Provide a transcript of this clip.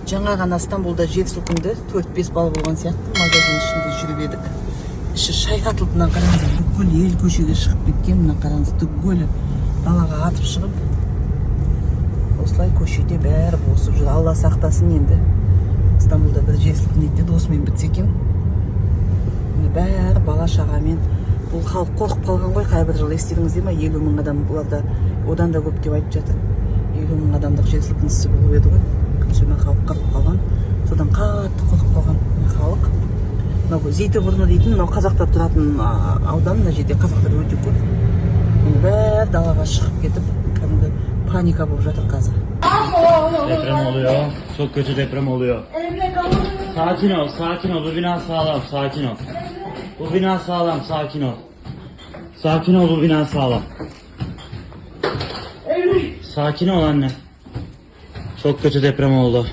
Жаңа ғана Стамбулда жер сілкінді, 4-5 балл болған сияқты магазин ішінде жүріп едік. Іші шайқатылып, мына қараңыз, бүкіл ел көшеге шығып кеткен, мына қараңыз, түгел далаға атып шығып. Осылай көшеде бәрі босып жүр. Алла сақтасын енді. Стамбулда бір жер сілкінеді деді, осымен бітсе екен. Бәрі бала шағамен. Бұл халық қорқып қалған ғой, қай бір жыл естідіңіздер ме? 50 мың адам, бұларда одан да көп деп айтып жатыр. 50 мың адамдық жер сілкінісі болып еді ғой. Қаншама халық қырылып қалған. Содан қатты қорқып қалған халық. Мынау Зейті бұрны дейтін, мынау қазақтар тұратын аудан, мына жерде қазақтар өте көп. Бәрі далаға шығып кетіп, кәдімгі паника болып жатыр қазір. Deprem oluyor. Çok kötü deprem oluyor. Sakin ol, sakin ol. Bu bina sağlam, sakin ol. Bu bina sağlam, sakin ol. Sakin ol, bu bina sağlam. Sakin ol anne. Çok kötü deprem oldu.